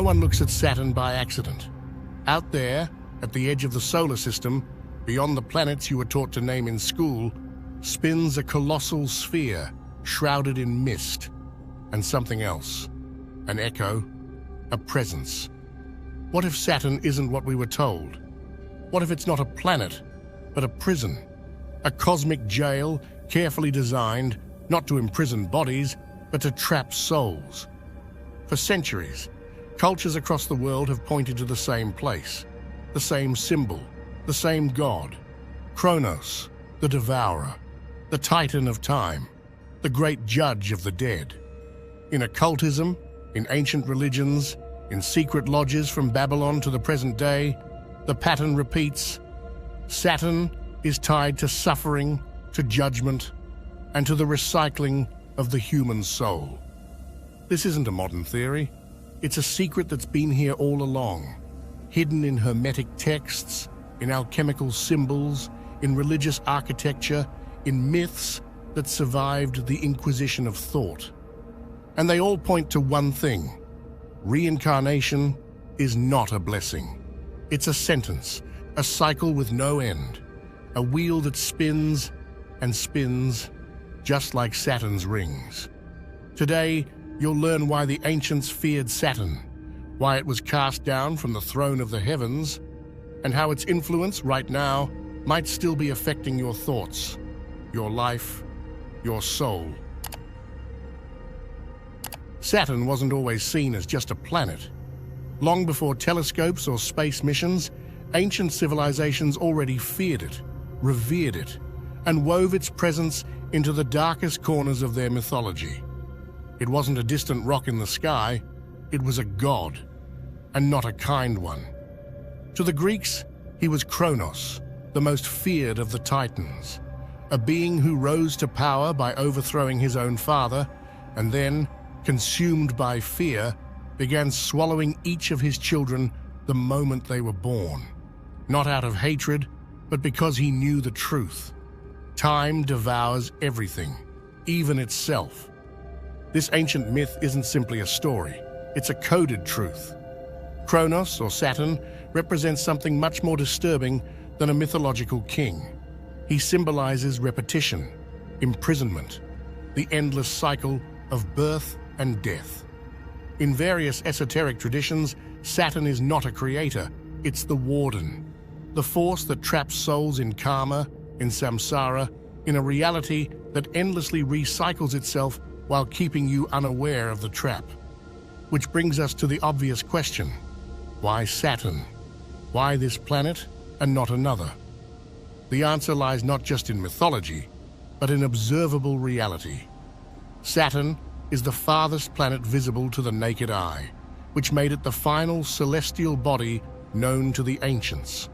No one looks at Saturn by accident. Out there, at the edge of the solar system, beyond the planets you were taught to name in school, spins a colossal sphere shrouded in mist and something else. An echo, a presence. What if Saturn isn't what we were told? What if it's not a planet, but a prison? A cosmic jail carefully designed not to imprison bodies, but to trap souls. For centuries, cultures across the world have pointed to the same place, the same symbol, the same god. Kronos, the devourer, the titan of time, the great judge of the dead. In occultism, in ancient religions, in secret lodges from Babylon to the present day, the pattern repeats. Saturn is tied to suffering, to judgment, and to the recycling of the human soul. This isn't a modern theory. It's a secret that's been here all along, hidden in hermetic texts, in alchemical symbols, in religious architecture, in myths that survived the Inquisition of thought. And they all point to one thing: reincarnation is not a blessing. It's a sentence, a cycle with no end, a wheel that spins and spins, just like Saturn's rings. Today, you'll learn why the ancients feared Saturn, why it was cast down from the throne of the heavens, and how its influence right now might still be affecting your thoughts, your life, your soul. Saturn wasn't always seen as just a planet. Long before telescopes or space missions, ancient civilizations already feared it, revered it, and wove its presence into the darkest corners of their mythology. It wasn't a distant rock in the sky, it was a god, and not a kind one. To the Greeks, he was Kronos, the most feared of the Titans, a being who rose to power by overthrowing his own father, and then, consumed by fear, began swallowing each of his children the moment they were born. Not out of hatred, but because he knew the truth. Time devours everything, even itself. This ancient myth isn't simply a story, it's a coded truth. Kronos, or Saturn, represents something much more disturbing than a mythological king. He symbolizes repetition, imprisonment, the endless cycle of birth and death. In various esoteric traditions, Saturn is not a creator, it's the warden, the force that traps souls in karma, in samsara, in a reality that endlessly recycles itself while keeping you unaware of the trap. Which brings us to the obvious question: why Saturn? Why this planet and not another? The answer lies not just in mythology, but in observable reality. Saturn is the farthest planet visible to the naked eye, which made it the final celestial body known to the ancients.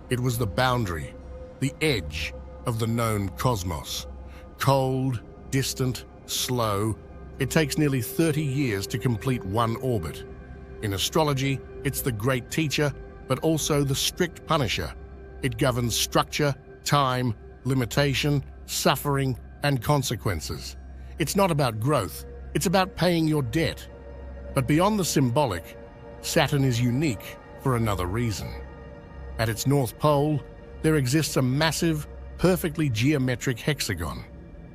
It was the boundary, the edge of the known cosmos. Cold, distant, slow, it takes nearly 30 years to complete one orbit. In astrology, it's the great teacher, but also the strict punisher. It governs structure, time, limitation, suffering, and consequences. It's not about growth, it's about paying your debt. But beyond the symbolic, Saturn is unique for another reason. At its North Pole, there exists a massive, perfectly geometric hexagon,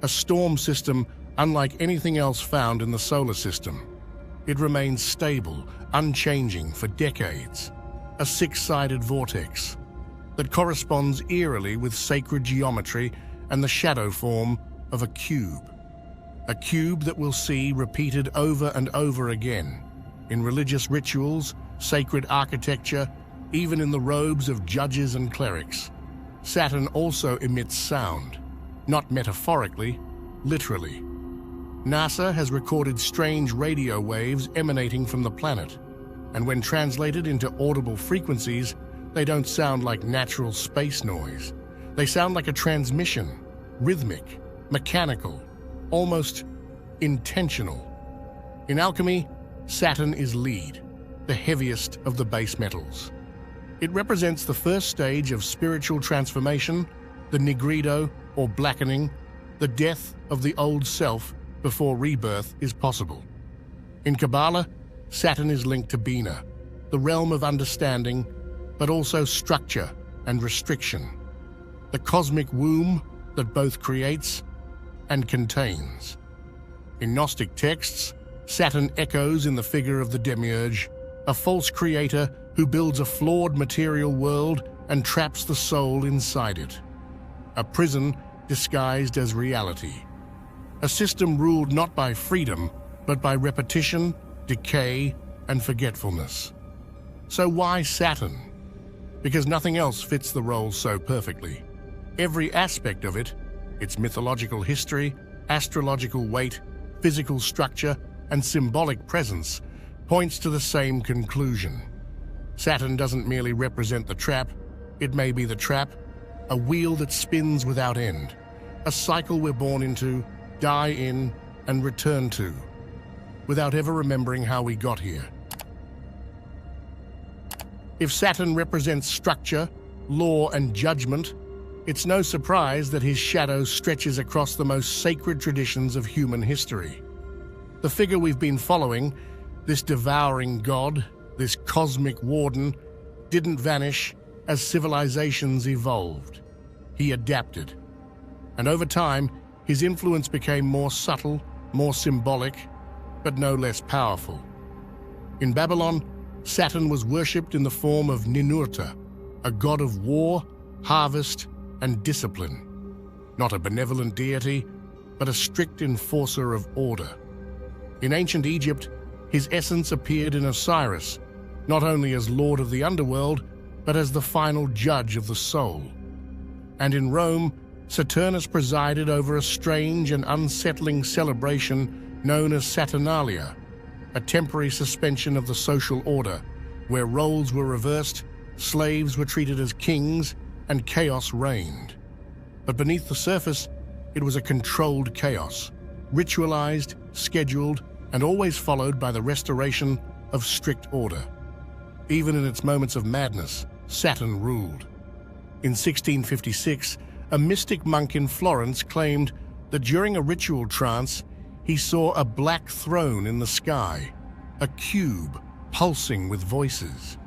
a storm system unlike anything else found in the solar system. It remains stable, unchanging for decades, a six-sided vortex that corresponds eerily with sacred geometry and the shadow form of a cube that we'll see repeated over and over again in religious rituals, sacred architecture, even in the robes of judges and clerics. Saturn also emits sound, not metaphorically, literally. NASA has recorded strange radio waves emanating from the planet, and when translated into audible frequencies, they don't sound like natural space noise. They sound like a transmission, rhythmic, mechanical, almost intentional. In alchemy, Saturn is lead, the heaviest of the base metals. It represents the first stage of spiritual transformation, the nigredo, or blackening, the death of the old self before rebirth is possible. In Kabbalah, Saturn is linked to Bina, the realm of understanding, but also structure and restriction, the cosmic womb that both creates and contains. In Gnostic texts, Saturn echoes in the figure of the demiurge, a false creator who builds a flawed material world and traps the soul inside it. A prison disguised as reality. A system ruled not by freedom, but by repetition, decay, and forgetfulness. So why Saturn? Because nothing else fits the role so perfectly. Every aspect of it, its mythological history, astrological weight, physical structure, and symbolic presence, points to the same conclusion. Saturn doesn't merely represent the trap, it may be the trap, a wheel that spins without end, a cycle we're born into, die in, and return to, without ever remembering how we got here. If Saturn represents structure, law, and judgment, it's no surprise that his shadow stretches across the most sacred traditions of human history. The figure we've been following, this devouring god, this cosmic warden, didn't vanish as civilizations evolved. He adapted. And over time, his influence became more subtle, more symbolic, but no less powerful. In Babylon, Saturn was worshipped in the form of Ninurta, a god of war, harvest, and discipline. Not a benevolent deity, but a strict enforcer of order. In ancient Egypt, his essence appeared in Osiris, not only as lord of the underworld, but as the final judge of the soul. And in Rome, Saturnus presided over a strange and unsettling celebration known as Saturnalia, a temporary suspension of the social order, where roles were reversed, slaves were treated as kings, and chaos reigned. But beneath the surface, it was a controlled chaos, ritualized, scheduled, and always followed by the restoration of strict order. Even in its moments of madness, Saturn ruled. In 1656, a mystic monk in Florence claimed that during a ritual trance, he saw a black throne in the sky, a cube pulsing with voices.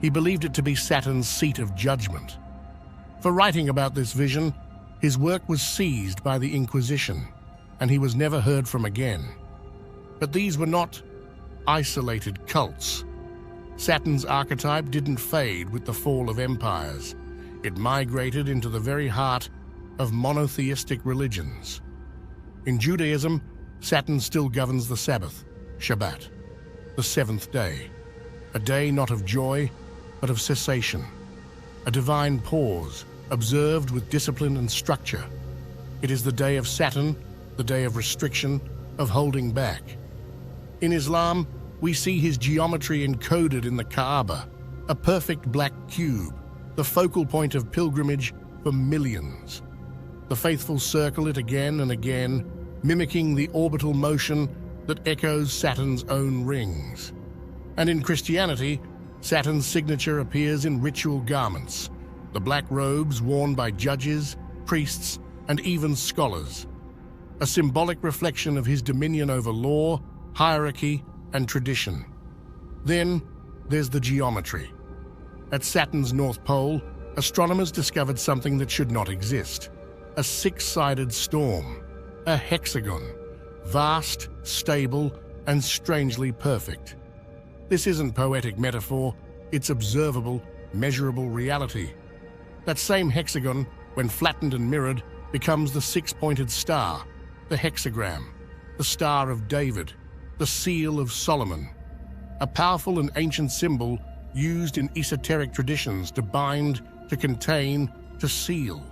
He believed it to be Saturn's seat of judgment. For writing about this vision, his work was seized by the Inquisition, and he was never heard from again. But these were not isolated cults. Saturn's archetype didn't fade with the fall of empires. It migrated into the very heart of monotheistic religions. In Judaism, Saturn still governs the Sabbath, Shabbat, the seventh day, a day not of joy, but of cessation, a divine pause, observed with discipline and structure. It is the day of Saturn, the day of restriction, of holding back. In Islam, we see his geometry encoded in the Kaaba, a perfect black cube, the focal point of pilgrimage for millions. The faithful circle it again and again, mimicking the orbital motion that echoes Saturn's own rings. And in Christianity, Saturn's signature appears in ritual garments, the black robes worn by judges, priests, and even scholars, a symbolic reflection of his dominion over law, hierarchy, and tradition. Then there's the geometry. At Saturn's North Pole, astronomers discovered something that should not exist: a six-sided storm, a hexagon, vast, stable, and strangely perfect. This isn't poetic metaphor, it's observable, measurable reality. That same hexagon, when flattened and mirrored, becomes the six-pointed star, the hexagram, the Star of David, the Seal of Solomon, a powerful and ancient symbol used in esoteric traditions to bind, to contain, to seal.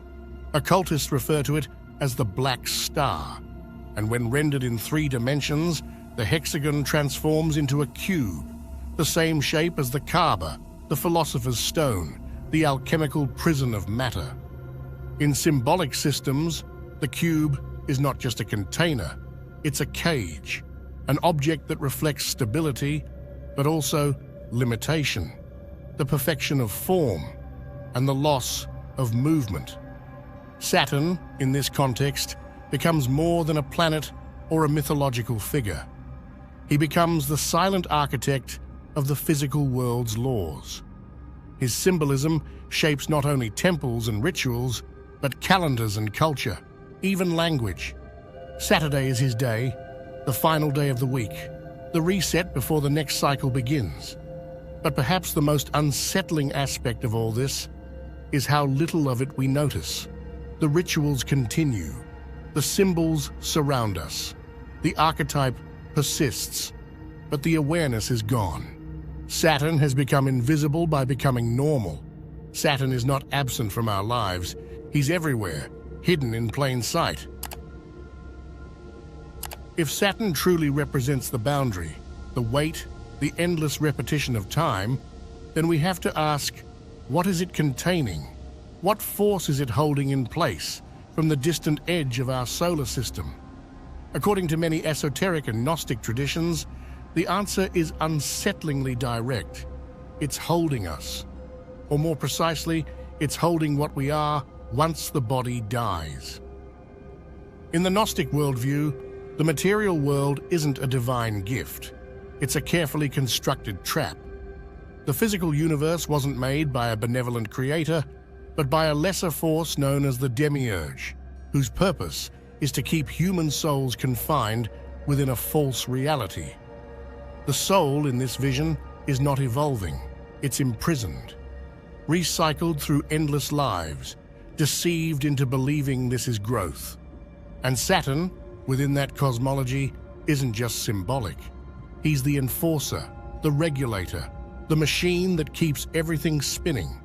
Occultists refer to it as the Black Star, and when rendered in 3 dimensions, the hexagon transforms into a cube, the same shape as the Kaaba, the Philosopher's Stone, the alchemical prison of matter. In symbolic systems, the cube is not just a container, it's a cage, an object that reflects stability, but also limitation, the perfection of form, and the loss of movement. Saturn, in this context, becomes more than a planet or a mythological figure. He becomes the silent architect of the physical world's laws. His symbolism shapes not only temples and rituals, but calendars and culture, even language. Saturday is his day, the final day of the week, the reset before the next cycle begins. But perhaps the most unsettling aspect of all this is how little of it we notice. The rituals continue. The symbols surround us. The archetype persists, but the awareness is gone. Saturn has become invisible by becoming normal. Saturn is not absent from our lives. He's everywhere, hidden in plain sight. If Saturn truly represents the boundary, the weight, the endless repetition of time, then we have to ask, what is it containing? What force is it holding in place from the distant edge of our solar system? According to many esoteric and Gnostic traditions, the answer is unsettlingly direct. It's holding us. Or more precisely, it's holding what we are once the body dies. In the Gnostic worldview, the material world isn't a divine gift. It's a carefully constructed trap. The physical universe wasn't made by a benevolent creator, but by a lesser force known as the demiurge, whose purpose is to keep human souls confined within a false reality. The soul in this vision is not evolving, it's imprisoned, recycled through endless lives, deceived into believing this is growth. And Saturn, within that cosmology, isn't just symbolic. He's the enforcer, the regulator, the machine that keeps everything spinning.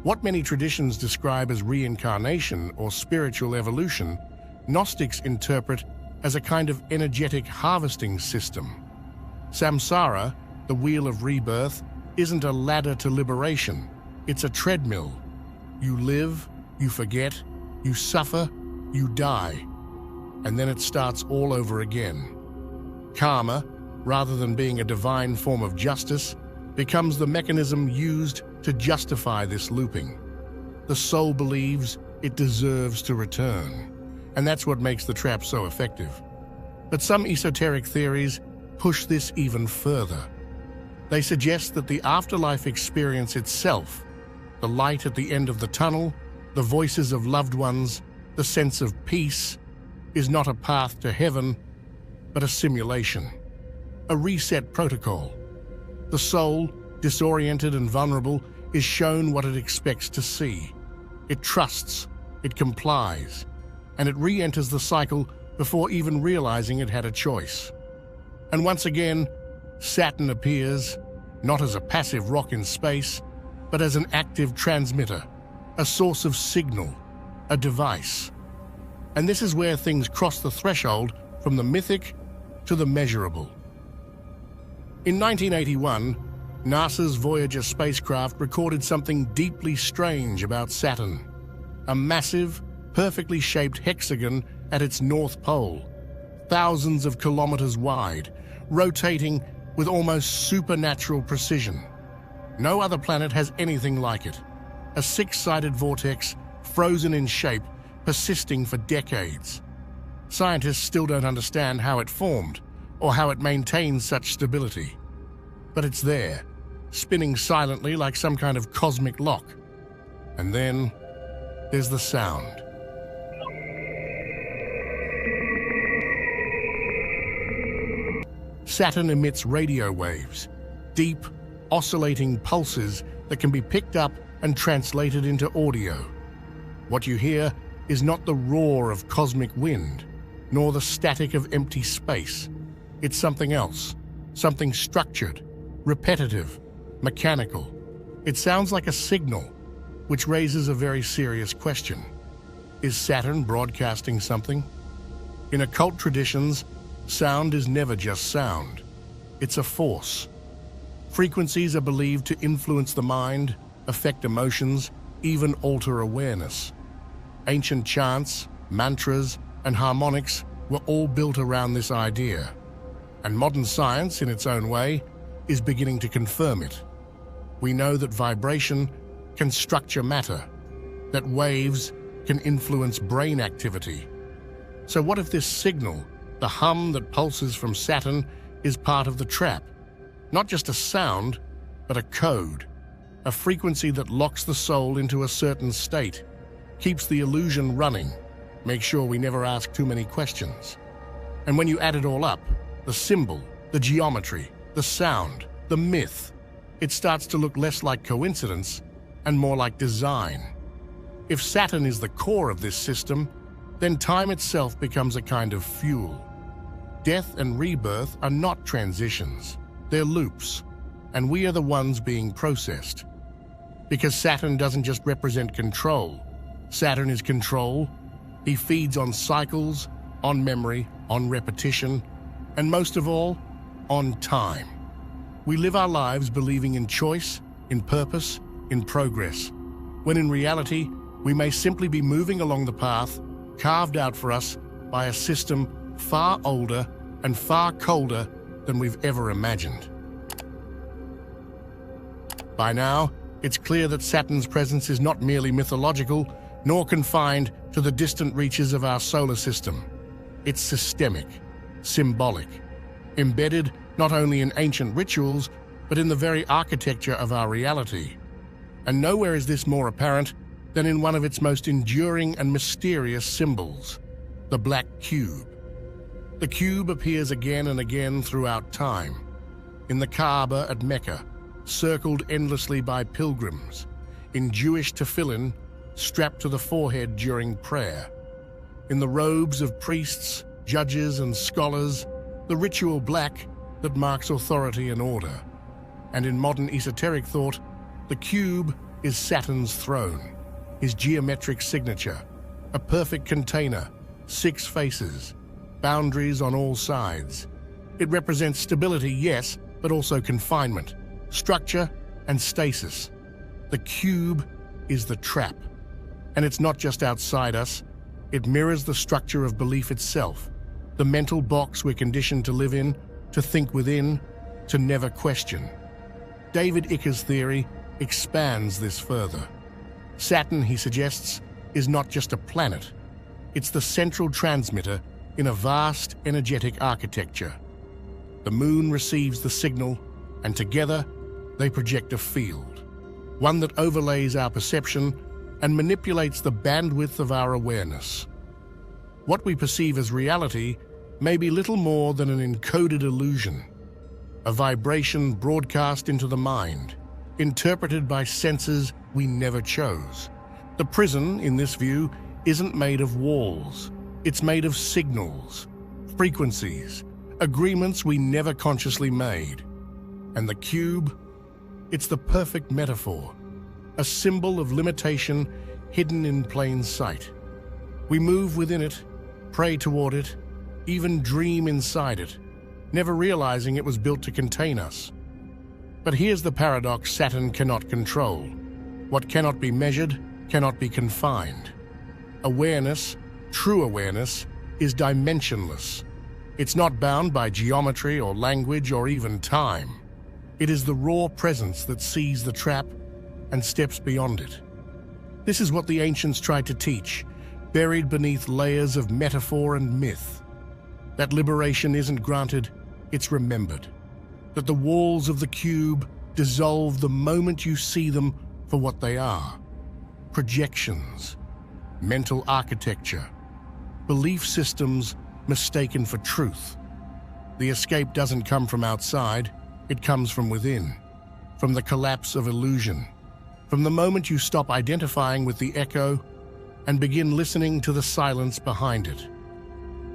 What many traditions describe as reincarnation or spiritual evolution, Gnostics interpret as a kind of energetic harvesting system. Samsara, the wheel of rebirth, isn't a ladder to liberation. It's a treadmill. You live, you forget, you suffer, you die. And then it starts all over again. Karma, rather than being a divine form of justice, becomes the mechanism used to justify this looping. The soul believes it deserves to return, and that's what makes the trap so effective. But some esoteric theories push this even further. They suggest that the afterlife experience itself, the light at the end of the tunnel, the voices of loved ones, the sense of peace, is not a path to heaven, but a simulation, a reset protocol. The soul, disoriented and vulnerable, is shown what it expects to see. It trusts, it complies, and it re-enters the cycle before even realizing it had a choice. And once again, Saturn appears, not as a passive rock in space, but as an active transmitter, a source of signal, a device. And this is where things cross the threshold from the mythic to the measurable. In 1981, NASA's Voyager spacecraft recorded something deeply strange about Saturn. A massive, perfectly shaped hexagon at its north pole, thousands of kilometers wide, rotating with almost supernatural precision. No other planet has anything like it. A six-sided vortex, frozen in shape, persisting for decades. Scientists still don't understand how it formed or how it maintains such stability. But it's there, spinning silently like some kind of cosmic lock. And then there's the sound. Saturn emits radio waves, deep, oscillating pulses that can be picked up and translated into audio. What you hear is not the roar of cosmic wind, nor the static of empty space. It's something else, something structured, repetitive, mechanical. It sounds like a signal, which raises a very serious question. Is Saturn broadcasting something? In occult traditions, sound is never just sound. It's a force. Frequencies are believed to influence the mind, affect emotions, even alter awareness. Ancient chants, mantras, and harmonics were all built around this idea. And modern science, in its own way, is beginning to confirm it. We know that vibration can structure matter, that waves can influence brain activity. So what if this signal, the hum that pulses from Saturn, is part of the trap. Not just a sound, but a code, a frequency that locks the soul into a certain state, keeps the illusion running, makes sure we never ask too many questions. And when you add it all up, the symbol, the geometry, the sound, the myth, it starts to look less like coincidence and more like design. If Saturn is the core of this system, then time itself becomes a kind of fuel. Death and rebirth are not transitions, they're loops, and we are the ones being processed. Because Saturn doesn't just represent control. Saturn is control. He feeds on cycles, on memory, on repetition, and most of all, on time. We live our lives believing in choice, in purpose, in progress, when in reality, we may simply be moving along the path carved out for us by a system far older and far colder than we've ever imagined. By now, it's clear that Saturn's presence is not merely mythological, nor confined to the distant reaches of our solar system. It's systemic, symbolic, embedded not only in ancient rituals, but in the very architecture of our reality. And nowhere is this more apparent than in one of its most enduring and mysterious symbols, the black cube. The cube appears again and again throughout time. In the Kaaba at Mecca, circled endlessly by pilgrims, in Jewish tefillin, strapped to the forehead during prayer. In the robes of priests, judges, and scholars, the ritual black that marks authority and order. And in modern esoteric thought, the cube is Saturn's throne, his geometric signature, a perfect container, 6 faces, boundaries on all sides. It represents stability, yes, but also confinement, structure, and stasis. The cube is the trap. And it's not just outside us, it mirrors the structure of belief itself, the mental box we're conditioned to live in, to think within, to never question. David Icker's theory expands this further. Saturn, he suggests, is not just a planet. It's the central transmitter in a vast energetic architecture. The moon receives the signal, and together they project a field, one that overlays our perception and manipulates the bandwidth of our awareness. What we perceive as reality may be little more than an encoded illusion, a vibration broadcast into the mind, interpreted by senses we never chose. The prison, in this view, isn't made of walls. It's made of signals, frequencies, agreements we never consciously made. And the cube, it's the perfect metaphor, a symbol of limitation hidden in plain sight. We move within it, pray toward it, even dream inside it, never realizing it was built to contain us. But here's the paradox Saturn cannot control. What cannot be measured cannot be confined. Awareness, true awareness, is dimensionless. It's not bound by geometry or language or even time. It is the raw presence that sees the trap and steps beyond it. This is what the ancients tried to teach, buried beneath layers of metaphor and myth. That liberation isn't granted, it's remembered. That the walls of the cube dissolve the moment you see them for what they are. Projections, mental architecture, belief systems mistaken for truth. The escape doesn't come from outside, it comes from within, from the collapse of illusion, from the moment you stop identifying with the echo and begin listening to the silence behind it.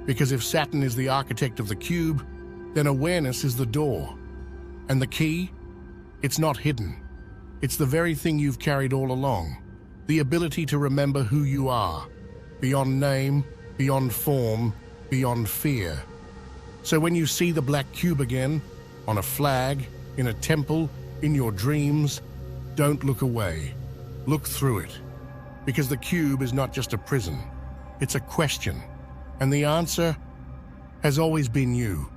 Because if Saturn is the architect of the cube, then awareness is the door. And the key? It's not hidden. It's the very thing you've carried all along, the ability to remember who you are, beyond name, beyond form, beyond fear. So when you see the black cube again, on a flag, in a temple, in your dreams, don't look away. Look through it. Because the cube is not just a prison, it's a question. And the answer has always been you.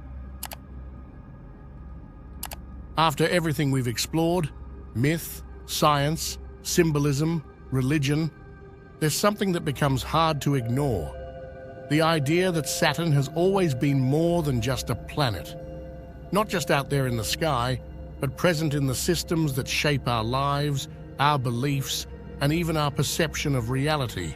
After everything we've explored, myth, science, symbolism, religion, there's something that becomes hard to ignore. The idea that Saturn has always been more than just a planet. not just out there in the sky, but present in the systems that shape our lives, our beliefs, and even our perception of reality.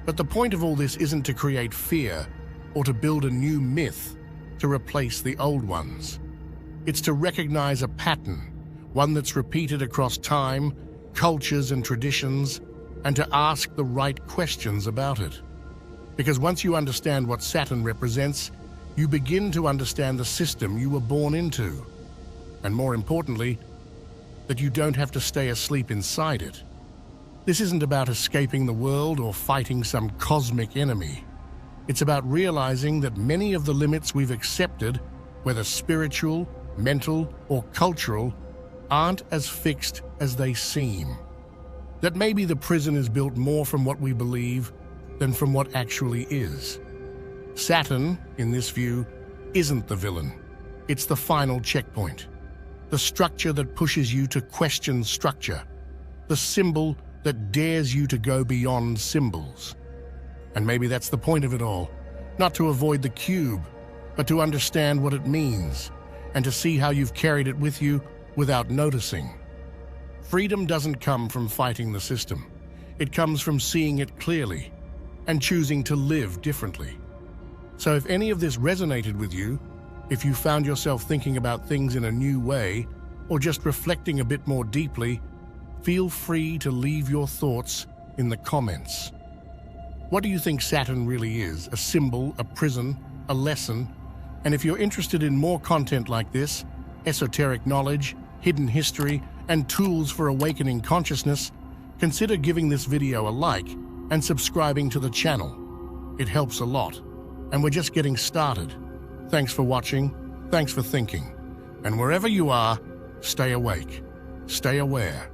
But the point of all this isn't to create fear or to build a new myth to replace the old ones. It's to recognize a pattern, one that's repeated across time, cultures, and traditions, and to ask the right questions about it. Because once you understand what Saturn represents, you begin to understand the system you were born into. And more importantly, that you don't have to stay asleep inside it. This isn't about escaping the world or fighting some cosmic enemy. It's about realizing that many of the limits we've accepted, whether spiritual, mental, or cultural, aren't as fixed as they seem. That maybe the prison is built more from what we believe than from what actually is. Saturn, in this view, isn't the villain. It's the final checkpoint. The structure that pushes you to question structure. The symbol that dares you to go beyond symbols. And maybe that's the point of it all. Not to avoid the cube, but to understand what it means, and to see how you've carried it with you without noticing. Freedom doesn't come from fighting the system. It comes from seeing it clearly and choosing to live differently. So if any of this resonated with you, if you found yourself thinking about things in a new way, or just reflecting a bit more deeply, feel free to leave your thoughts in the comments. What do you think Saturn really is? A symbol, a prison, a lesson? And if you're interested in more content like this, esoteric knowledge, hidden history, and tools for awakening consciousness, consider giving this video a like and subscribing to the channel. It helps a lot, and we're just getting started. Thanks for watching, thanks for thinking, and wherever you are, stay awake, stay aware.